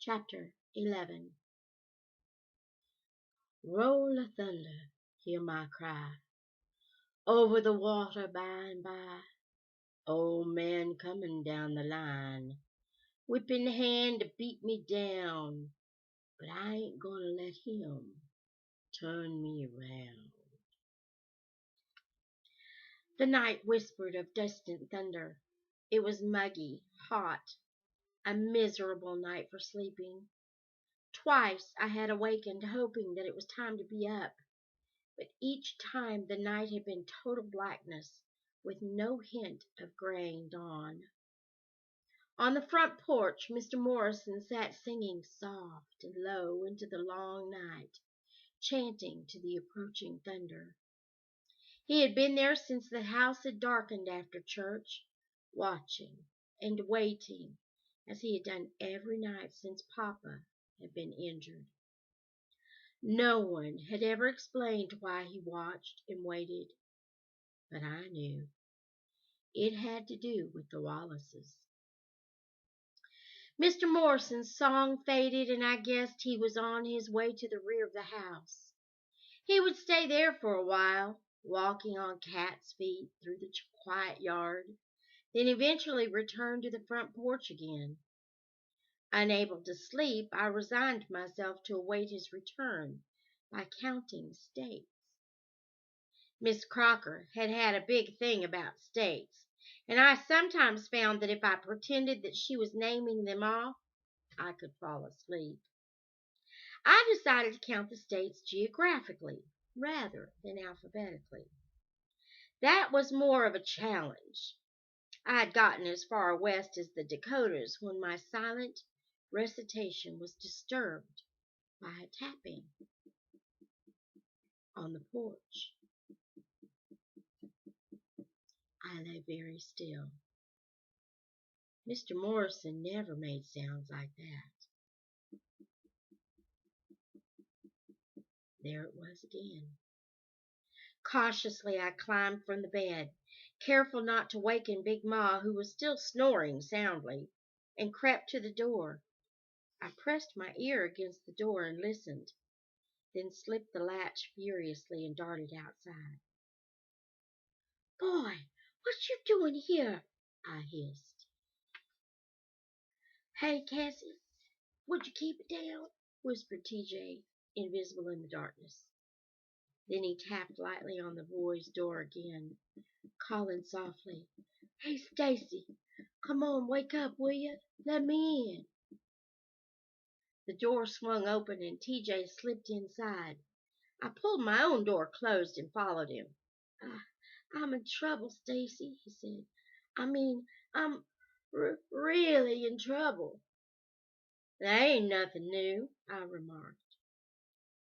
Chapter 11. Roll of thunder, hear my cry, over the water by and by. Old man coming down the line, whip in hand to beat me down, but I ain't gonna let him turn me around. The night whispered of distant thunder. It was muggy, hot, a miserable night for sleeping. Twice I had awakened hoping that it was time to be up, but each time the night had been total blackness with no hint of graying dawn. On the front porch Mr. Morrison sat singing soft and low into the long night, chanting to the approaching thunder. He had been there since the house had darkened after church, watching and waiting, as he had done every night since Papa had been injured. No one had ever explained why he watched and waited, but I knew. It had to do with the Wallaces. Mr. Morrison's song faded, and I guessed he was on his way to the rear of the house. He would stay there for a while, walking on cat's feet through the quiet yard, then eventually return to the front porch again. Unable to sleep, I resigned myself to await his return by counting steaks. Miss Crocker had had a big thing about steaks, and I sometimes found that if I pretended that she was naming them off, I could fall asleep. I decided to count the states geographically rather than alphabetically. That was more of a challenge. I had gotten as far west as the Dakotas when my silent recitation was disturbed by a tapping on the porch. I lay very still. Mr. Morrison never made sounds like that. There it was again. Cautiously I climbed from the bed, careful not to waken Big Ma, who was still snoring soundly, and crept to the door. I pressed my ear against the door and listened, then slipped the latch furiously and darted outside. "Boy, what you doing here?" I hissed. "Hey, Cassie, would you keep it down?" whispered TJ, invisible in the darkness. Then he tapped lightly on the boy's door again, calling softly, "Hey, Stacy, come on, wake up, will you? Let me in." The door swung open and TJ slipped inside. I pulled my own door closed and followed him. "I'm in trouble, Stacy," he said. I'm really in trouble." "That ain't nothing new," I remarked.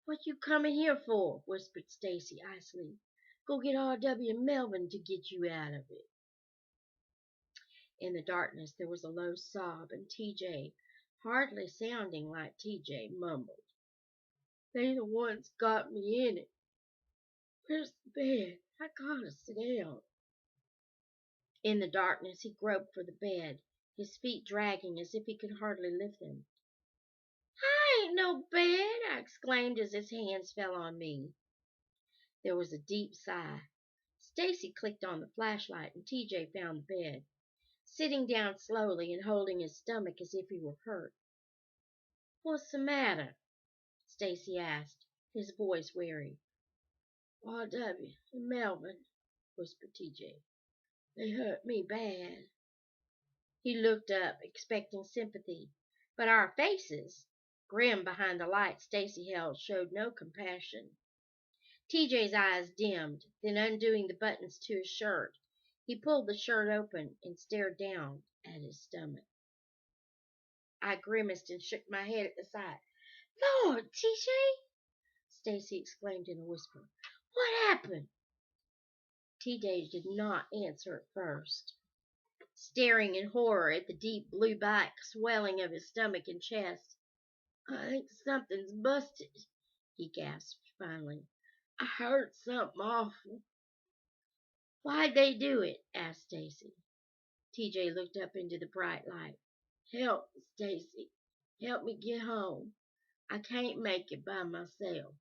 "What you coming here for?" whispered Stacy icily. "Go get R.W. Melvin to get you out of it." In the darkness there was a low sob, and TJ, hardly sounding like TJ, mumbled, "They the ones got me in it. Where's the bed? I gotta sit down." In the darkness he groped for the bed, his feet dragging as if he could hardly lift them. "I ain't no bed!" I exclaimed as his hands fell on me. There was a deep sigh. Stacy clicked on the flashlight and TJ found the bed, sitting down slowly and holding his stomach as if he were hurt. "What's the matter?" Stacy asked, his voice weary. "R.W. and Melvin," whispered TJ. "They hurt me bad." He looked up, expecting sympathy, but our faces, grim behind the light Stacy held, showed no compassion. TJ's eyes dimmed, then undoing the buttons to his shirt, he pulled the shirt open and stared down at his stomach. I grimaced and shook my head at the sight. "Lord, TJ!" Stacy exclaimed in a whisper. "What happened?" TJ did not answer at first. Staring in horror at the deep blue black swelling of his stomach and chest. "I think something's busted," he gasped finally. "I heard something awful." "Why'd they do it?" asked Stacy. TJ looked up into the bright light. "Help, Stacy. Help me get home. I can't make it by myself.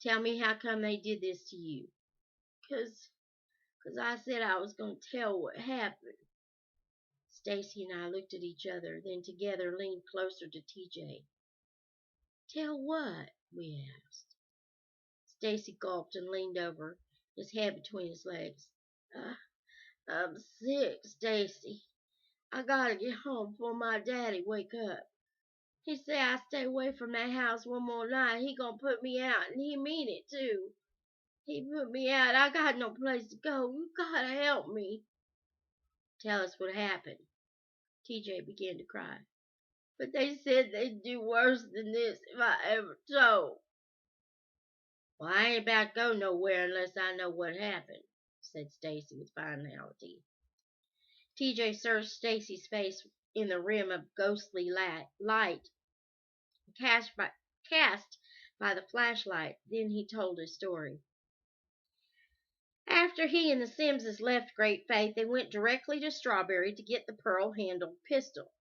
Tell me how come they did this to you. 'Cause I said I was going to tell what happened. Stacy and I looked at each other, then together leaned closer to TJ. Tell what? We asked. Stacy gulped and leaned over, his head between his legs. Uh, I'm sick, Stacy. I gotta get home before my daddy wake up. He say I stay away from that house one more night, he gonna put me out, and he mean it too. He put me out. I got no place to go. You gotta help me. Tell us what happened. TJ began to cry. But they said they'd do worse than this if I ever told. Well, I ain't about to go nowhere unless I know what happened, said Stacy with finality. TJ searched Stacy's face in the rim of ghostly light cast by the flashlight. Then he told his story. After he and the Simses left Great Faith, they went directly to Strawberry to get the pearl-handled pistol.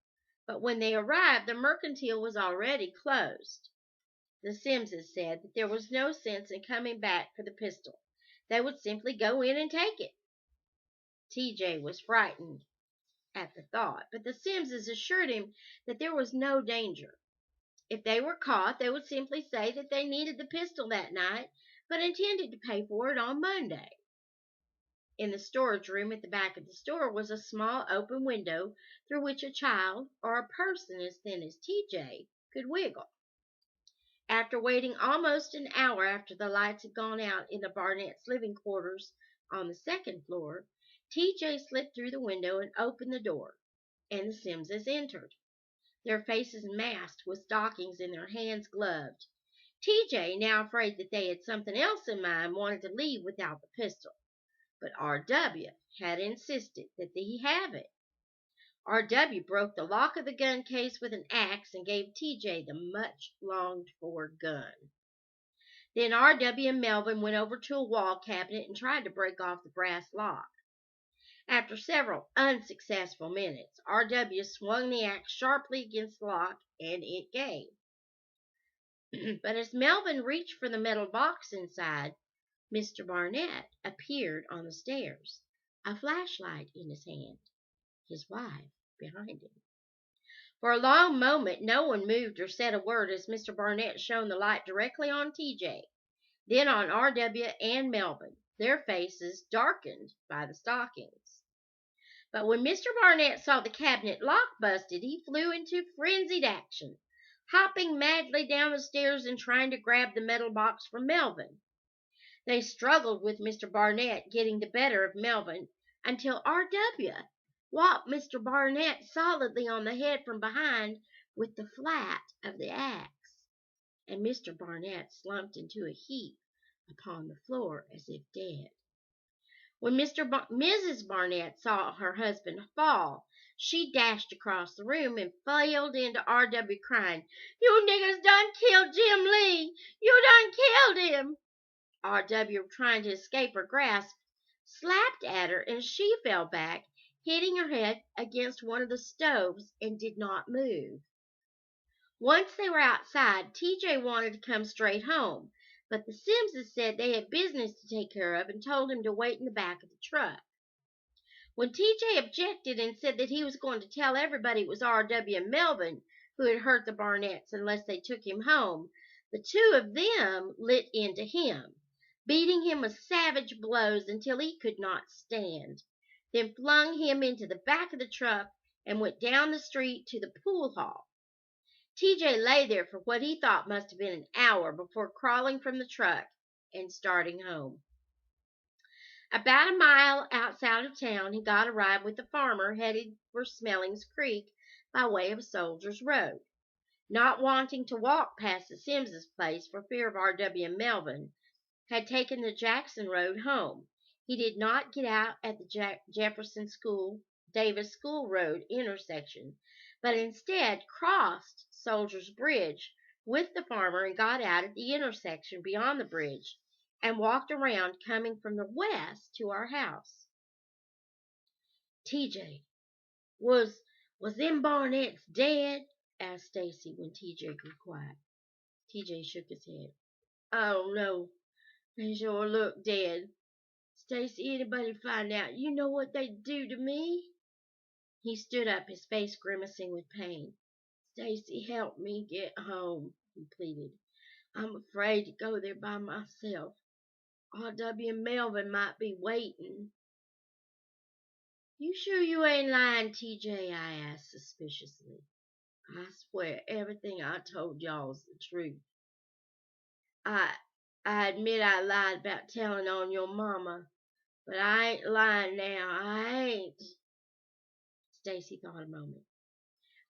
But when they arrived, the mercantile was already closed. The Simses said that there was no sense in coming back for the pistol. They would simply go in and take it. TJ was frightened at the thought, but the Simses assured him that there was no danger. If they were caught, they would simply say that they needed the pistol that night, but intended to pay for it on Monday. In the storage room at the back of the store was a small open window through which a child or a person as thin as TJ could wiggle. After waiting almost an hour after the lights had gone out in the Barnett's living quarters on the second floor, TJ slipped through the window and opened the door, and the Simses entered, their faces masked with stockings and their hands gloved. TJ, now afraid that they had something else in mind, wanted to leave without the pistol. But R.W. had insisted that he have it. R.W. broke the lock of the gun case with an axe and gave T.J. the much-longed-for gun. Then R.W. and Melvin went over to a wall cabinet and tried to break off the brass lock. After several unsuccessful minutes, R.W. swung the axe sharply against the lock, and it gave. But as Melvin reached for the metal box inside, Mr. Barnett appeared on the stairs, a flashlight in his hand, his wife behind him. For a long moment no one moved or said a word as Mr. Barnett shone the light directly on TJ, then on R.W. and Melvin, their faces darkened by the stockings. But when Mr. Barnett saw the cabinet lock busted, he flew into frenzied action, hopping madly down the stairs and trying to grab the metal box from Melvin. They struggled with Mr. Barnett, getting the better of Melvin, until R.W. whopped Mr. Barnett solidly on the head from behind with the flat of the axe, and Mr. Barnett slumped into a heap upon the floor as if dead. When Mrs. Barnett saw her husband fall, she dashed across the room and flailed into R.W. crying, "You niggers done killed Jim Lee! You done killed him!" R.W., trying to escape her grasp, slapped at her, and she fell back, hitting her head against one of the stoves, and did not move. Once they were outside, T.J. wanted to come straight home, but the Simses said they had business to take care of and told him to wait in the back of the truck. When T.J. objected and said that he was going to tell everybody it was R.W. and Melvin who had hurt the Barnetts unless they took him home, the two of them lit into him, beating him with savage blows until he could not stand, then flung him into the back of the truck and went down the street to the pool hall. TJ lay there for what he thought must have been an hour before crawling from the truck and starting home. About a mile outside of town, he got a ride with a farmer headed for Smelling's Creek by way of Soldiers Road. Not wanting to walk past the Simses' place for fear of R.W. and Melvin, had taken the Jackson Road home. He did not get out at the Jefferson Davis School Road intersection, but instead crossed Soldiers Bridge with the farmer and got out at the intersection beyond the bridge and walked around, coming from the west to our house. TJ, was them Barnetts dead? asked Stacy when TJ grew quiet. TJ shook his head. I don't know. They sure look dead. Stacy, anybody find out, you know what they'd do to me? He stood up, his face grimacing with pain. Stacy, help me get home, he pleaded. I'm afraid to go there by myself. R.W. and Melvin might be waiting. You sure you ain't lying, TJ? I asked suspiciously. I swear everything I told y'all's the truth. I admit I lied about telling on your mama, but I ain't lying now. I ain't. Stacy thought a moment.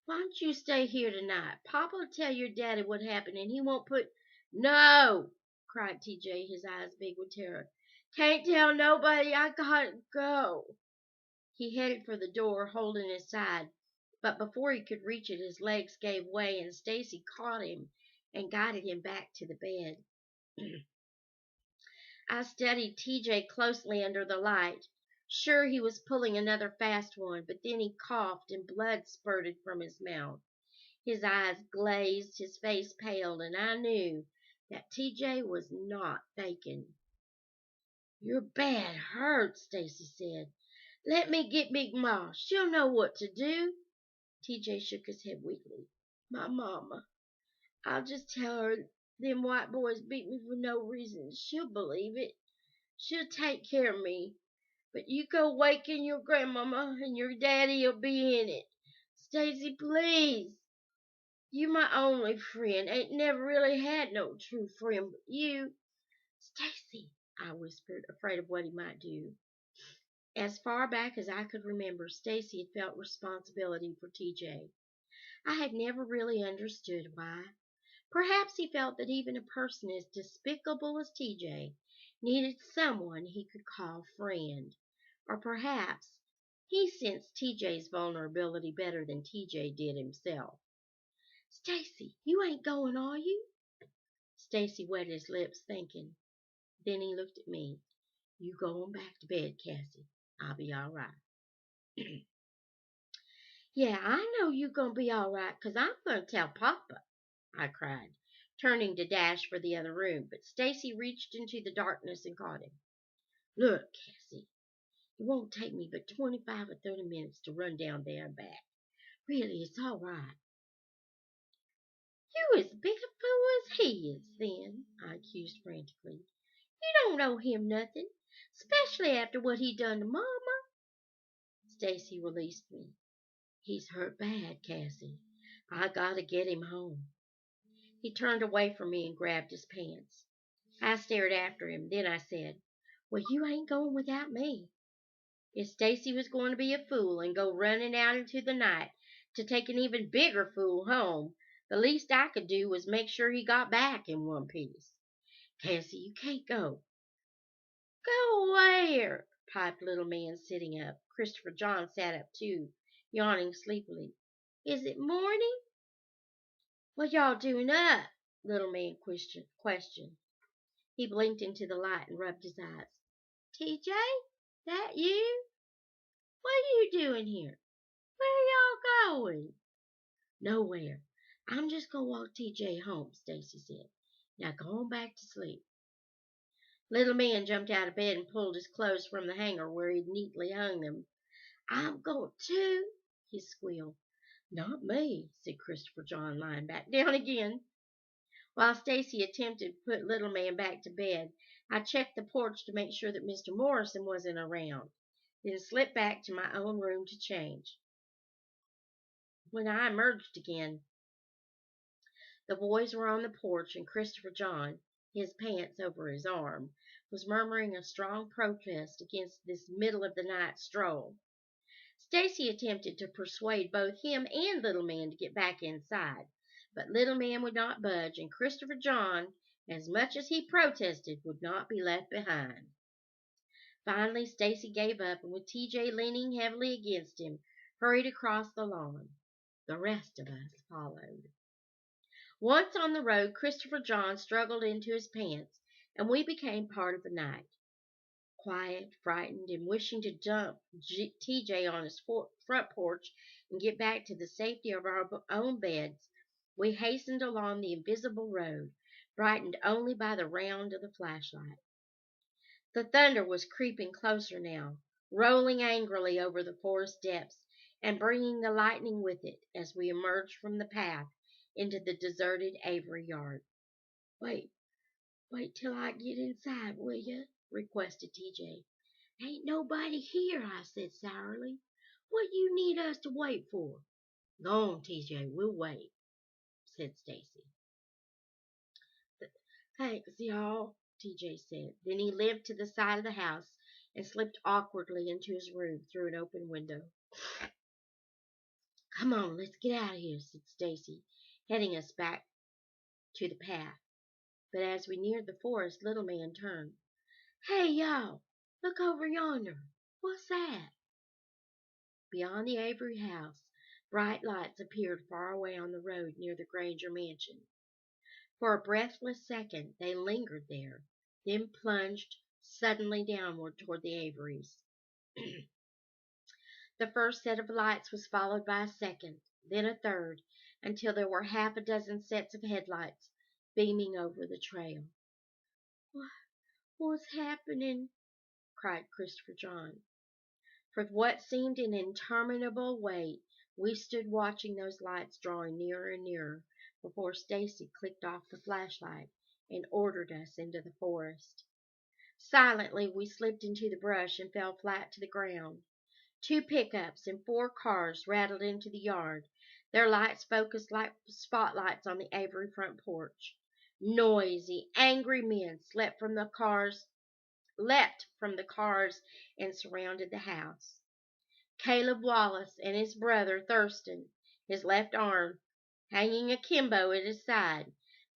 Why don't you stay here tonight? Papa'll tell your daddy what happened, and he won't put... No! Cried TJ, his eyes big with terror. Can't tell nobody. I gotta go. He headed for the door, holding his side, but before he could reach it, his legs gave way, and Stacy caught him and guided him back to the bed. I studied TJ closely under the light. Sure, he was pulling another fast one, but then he coughed and blood spurted from his mouth. His eyes glazed, his face paled, and I knew that TJ was not faking. You're bad hurt, Stacy said. Let me get Big Ma. She'll know what to do. TJ shook his head weakly. My mama. I'll just tell her them white boys beat me for no reason. She'll believe it. She'll take care of me. But you go waken your grandmama and your daddy'll be in it. Stacy, please. You my only friend. Ain't never really had no true friend but you. Stacy, I whispered, afraid of what he might do. As far back as I could remember, Stacy had felt responsibility for TJ. I had never really understood why. Perhaps he felt that even a person as despicable as TJ needed someone he could call friend. Or perhaps he sensed TJ's vulnerability better than TJ did himself. Stacy, you ain't going, are you? Stacy wet his lips, thinking. Then he looked at me. You go on back to bed, Cassie. I'll be all right. Yeah, I know you gonna be all right, 'cause I'm gonna tell Papa, I cried, turning to dash for the other room, but Stacy reached into the darkness and caught him. Look, Cassie, it won't take me but 25 or 30 minutes to run down there and back. Really, it's all right. You as big a fool as he is, then, I accused frantically. You don't know him nothing, especially after what he done to Mama. Stacy released me. He's hurt bad, Cassie. I gotta get him home. He turned away from me and grabbed his pants. I stared after him. Then I said, well, you ain't going without me. If Stacy was going to be a fool and go running out into the night to take an even bigger fool home, the least I could do was make sure he got back in one piece. Cassie, you can't go. Go where? Piped Little Man, sitting up. Christopher John sat up too, yawning sleepily. Is it morning? What y'all doing up? Little Man questioned. He blinked into the light and rubbed his eyes. TJ, that you? What are you doing here? Where y'all going? Nowhere. I'm just gonna walk TJ home, Stacy said. Now go on back to sleep. Little Man jumped out of bed and pulled his clothes from the hanger where he'd neatly hung them. I'm going too, he squealed. Not me, said Christopher John, lying back down again. While Stacy attempted to put Little Man back to bed, I checked the porch to make sure that Mr. Morrison wasn't around, then slipped back to my own room to change. When I emerged again, the boys were on the porch, and Christopher John, his pants over his arm, was murmuring a strong protest against this middle-of-the-night stroll. Stacy attempted to persuade both him and Little Man to get back inside, but Little Man would not budge, and Christopher John, as much as he protested, would not be left behind. Finally, Stacy gave up, and with TJ leaning heavily against him, hurried across the lawn. The rest of us followed. Once on the road, Christopher John struggled into his pants, and we became part of the night. Quiet, frightened, and wishing to dump TJ on his front porch and get back to the safety of our own beds, we hastened along the invisible road, brightened only by the round of the flashlight. The thunder was creeping closer now, rolling angrily over the forest depths and bringing the lightning with it as we emerged from the path into the deserted Avery yard. Wait till I get inside, will you? Requested TJ. Ain't nobody here, I said sourly. What you need us to wait for? Go on, TJ, we'll wait, said Stacy. Thanks, y'all, TJ said. Then he limped to the side of the house and slipped awkwardly into his room through an open window. Come on, let's get out of here, said Stacy, heading us back to the path. But as we neared the forest, Little Man turned. Hey, y'all, look over yonder. What's that? Beyond the Avery house, bright lights appeared far away on the road near the Granger mansion. For a breathless second they lingered there, then plunged suddenly downward toward the Averys. The first set of lights was followed by a second, then a third, until there were half a dozen sets of headlights beaming over the trail. What's happening? Cried Christopher John. For what seemed an interminable wait, we stood watching those lights drawing nearer and nearer before Stacy clicked off the flashlight and ordered us into the forest. Silently, we slipped into the brush and fell flat to the ground. 2 pickups and 4 cars rattled into the yard, their lights focused like spotlights on the Avery front porch. Noisy, angry men leapt from the cars and surrounded the house. Caleb Wallace and his brother Thurston, his left arm hanging akimbo at his side,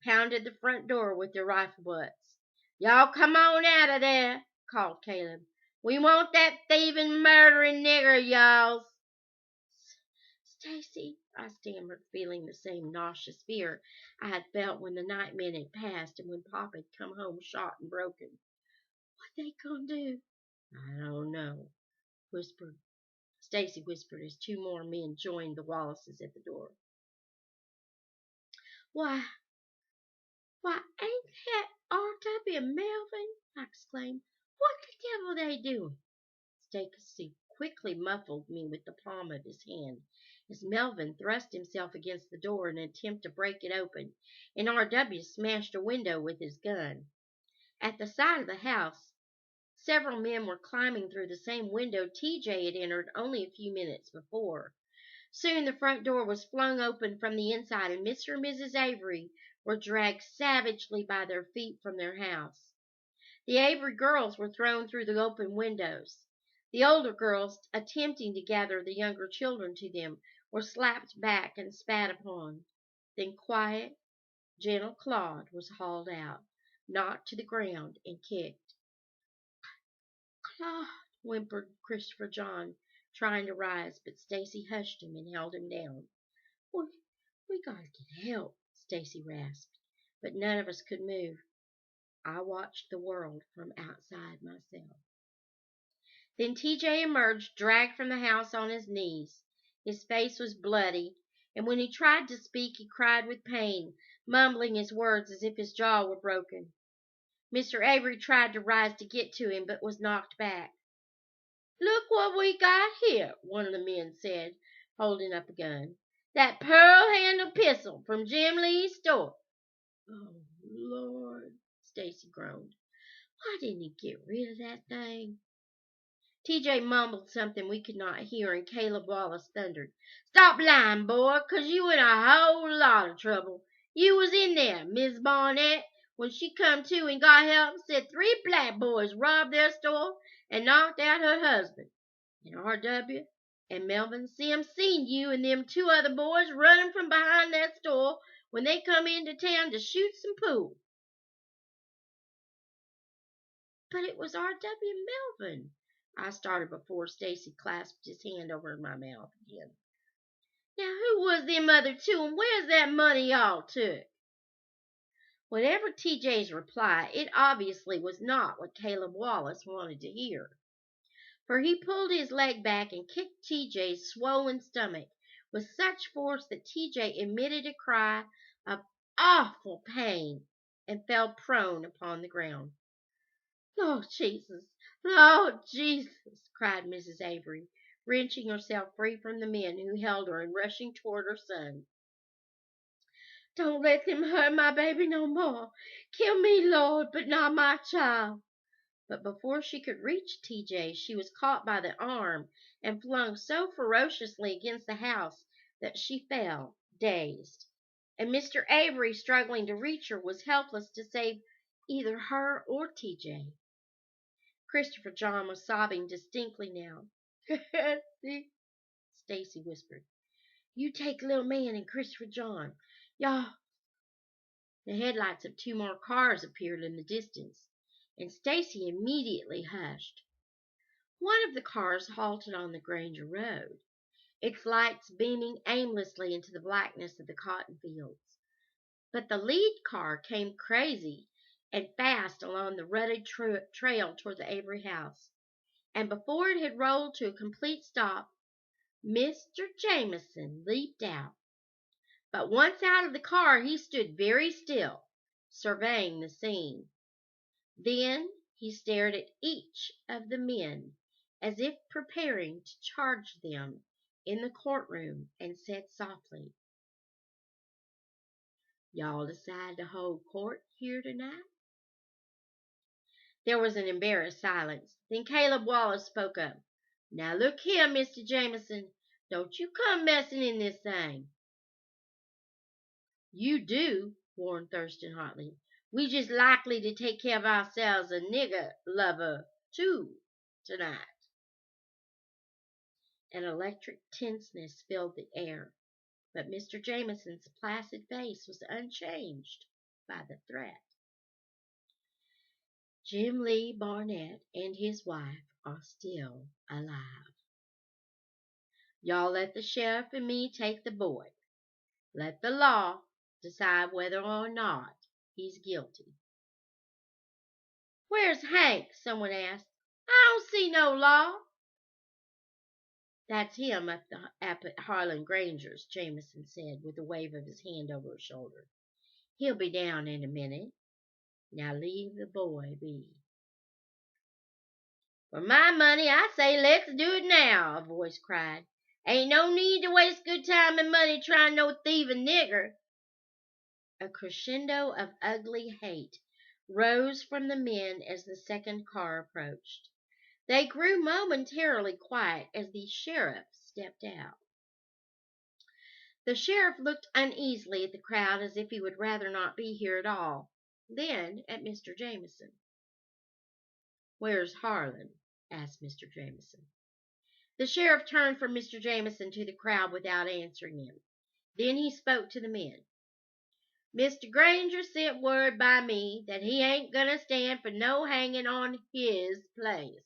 pounded the front door with their rifle butts. Y'all come on out of there, called Caleb. We want that thieving, murdering nigger of y'all's. Stacy, I stammered, feeling the same nauseous fear I had felt when the nightmen had passed and when Pop had come home shot and broken. What they gonna do? I don't know, Stacy whispered as 2 more men joined the Wallaces at the door. Why, ain't that R.W. Melvin? I exclaimed. What the devil they doing? Stacy quickly muffled me with the palm of his hand as Melvin thrust himself against the door in an attempt to break it open, and R.W. smashed a window with his gun. At the side of the house, several men were climbing through the same window TJ had entered only a few minutes before. Soon the front door was flung open from the inside, and Mr. and Mrs. Avery were dragged savagely by their feet from their house. The Avery girls were thrown through the open windows. The older girls, attempting to gather the younger children to them, were slapped back and spat upon. Then quiet, gentle Claude was hauled out, knocked to the ground, and kicked. Claude, whimpered Christopher John, trying to rise, but Stacy hushed him and held him down. We gotta get help, Stacy rasped, but none of us could move. I watched the world from outside myself. Then TJ emerged, dragged from the house on his knees. His face was bloody, and when he tried to speak, he cried with pain, mumbling his words as if his jaw were broken. Mr. Avery tried to rise to get to him, but was knocked back. Look what we got here, one of the men said, holding up a gun. That pearl-handled pistol from Jim Lee's store. Oh, Lord, Stacy groaned. Why didn't he get rid of that thing? TJ mumbled something we could not hear, and Caleb Wallace thundered. Stop lying, boy, 'cause you in a whole lot of trouble. You was in there, Miss Barnett, when she come to and got help, said 3 black boys robbed their store and knocked out her husband. And R.W. and Melvin Sims seen you and them 2 other boys running from behind that store when they come into town to shoot some pool. But it was R.W. Melvin, I started before Stacy clasped his hand over my mouth again. Now who was them other 2 and where's that money y'all took? Whatever TJ's reply, it obviously was not what Caleb Wallace wanted to hear, for he pulled his leg back and kicked TJ's swollen stomach with such force that TJ emitted a cry of awful pain and fell prone upon the ground. "Lord Jesus! Lord Jesus!" cried Mrs. Avery, wrenching herself free from the men who held her and rushing toward her son. "Don't let them hurt my baby no more. Kill me, Lord, but not my child." But before she could reach TJ, she was caught by the arm and flung so ferociously against the house that she fell, dazed. And Mr. Avery, struggling to reach her, was helpless to save either her or TJ. Christopher John was sobbing distinctly now. Stacy whispered, "You take little man and Christopher John. Y'all." The headlights of 2 more cars appeared in the distance, and Stacy immediately hushed. One of the cars halted on the Granger Road, its lights beaming aimlessly into the blackness of the cotton fields. But the lead car came crazy and fast along the rutted trail toward the Avery house, and before it had rolled to a complete stop, Mr. Jamison leaped out. But once out of the car, he stood very still, surveying the scene. Then he stared at each of the men as if preparing to charge them in the courtroom and said softly, "Y'all decide to hold court here tonight?" There was an embarrassed silence. Then Caleb Wallace spoke up. "Now look here, Mr. Jamison, don't you come messing in this thing." "You do," warned Thurston hotly. "We just likely to take care of ourselves a nigger lover, too, tonight." An electric tenseness filled the air, but Mr. Jamison's placid face was unchanged by the threat. "Jim Lee Barnett and his wife are still alive. Y'all let the sheriff and me take the boy. Let the law decide whether or not he's guilty." "Where's Hank?" someone asked. "I don't see no law." "That's him up at Harlan Granger's," Jamison said, with a wave of his hand over her shoulder. "He'll be down in a minute. Now leave the boy be." "For my money, I say let's do it now," a voice cried. "Ain't no need to waste good time and money trying no thieving nigger." A crescendo of ugly hate rose from the men as the second car approached. They grew momentarily quiet as the sheriff stepped out. The sheriff looked uneasily at the crowd as if he would rather not be here at all, then at Mr. Jamison. "Where's Harlan?" asked Mr. Jamison. The sheriff turned from Mr. Jamison to the crowd without answering him. Then he spoke to the men. "Mr. Granger sent word by me that he ain't gonna stand for no hanging on his place.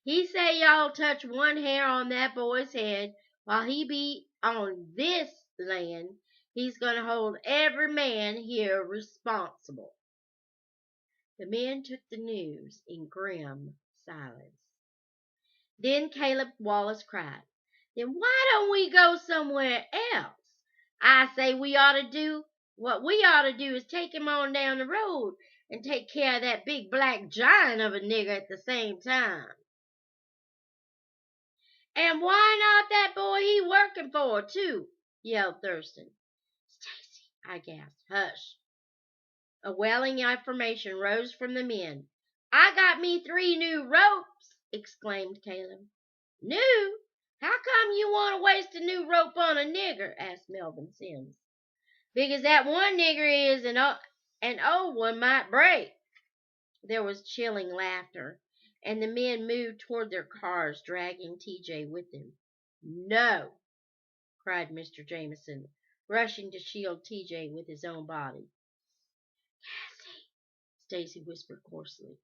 He say y'all touch one hair on that boy's head while he be on this land, he's gonna hold every man here responsible." The men took the news in grim silence. Then Caleb Wallace cried, "Then why don't we go somewhere else? I say what we ought to do is take him on down the road and take care of that big black giant of a nigger at the same time." "And why not that boy he working for, too?" yelled Thurston. "Stacy," I gasped. "Hush." A wailing affirmation rose from the men. "I got me 3 new ropes," exclaimed Caleb. "New? How come you want to waste a new rope on a nigger?" asked Melvin Sims. "Because that one nigger is an old one might break." There was chilling laughter, and the men moved toward their cars, dragging TJ with them. "No!" cried Mr. Jamison, rushing to shield TJ with his own body. "Cassie," Stacy whispered hoarsely.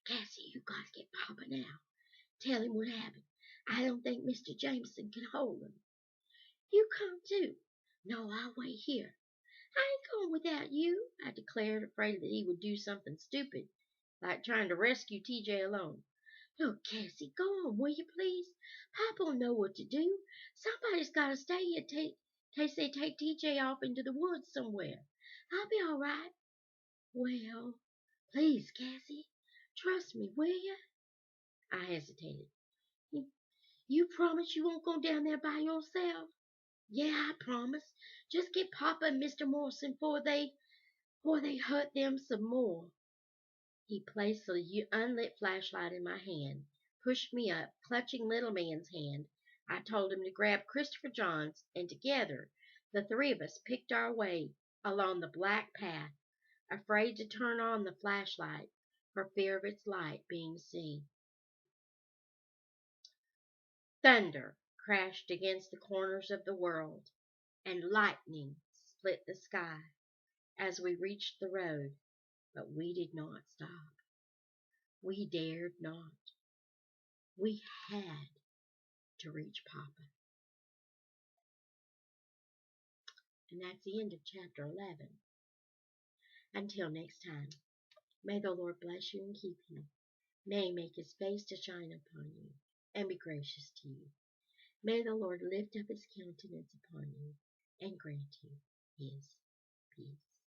"Cassie, you got to get Papa now. Tell him what happened. I don't think Mr. Jamison can hold him." "You come too." "No, I'll wait here." I ain't going without you, I declared, afraid that he would do something stupid, like trying to rescue TJ alone. Look, Cassie, go on, will you please? Papa'll know what to do. Somebody's got to stay here in case they take TJ off into the woods somewhere. I'll be all right. Well, please, Cassie, trust me, will you? I hesitated. You promise you won't go down there by yourself? Yeah, I promise. Just get Papa and Mr. Morrison before they hurt them some more. He placed the unlit flashlight in my hand, pushed me up, clutching Little Man's hand. I told him to grab Christopher John's, and together the three of us picked our way along the black path, afraid to turn on the flashlight for fear of its light being seen. Thunder crashed against the corners of the world, and lightning split the sky as we reached the road, but we did not stop. We dared not. We had to reach Papa. And that's the end of chapter 11. Until next time, may the Lord bless you and keep you. May he make his face to shine upon you and be gracious to you. May the Lord lift up his countenance upon you and grant you his peace.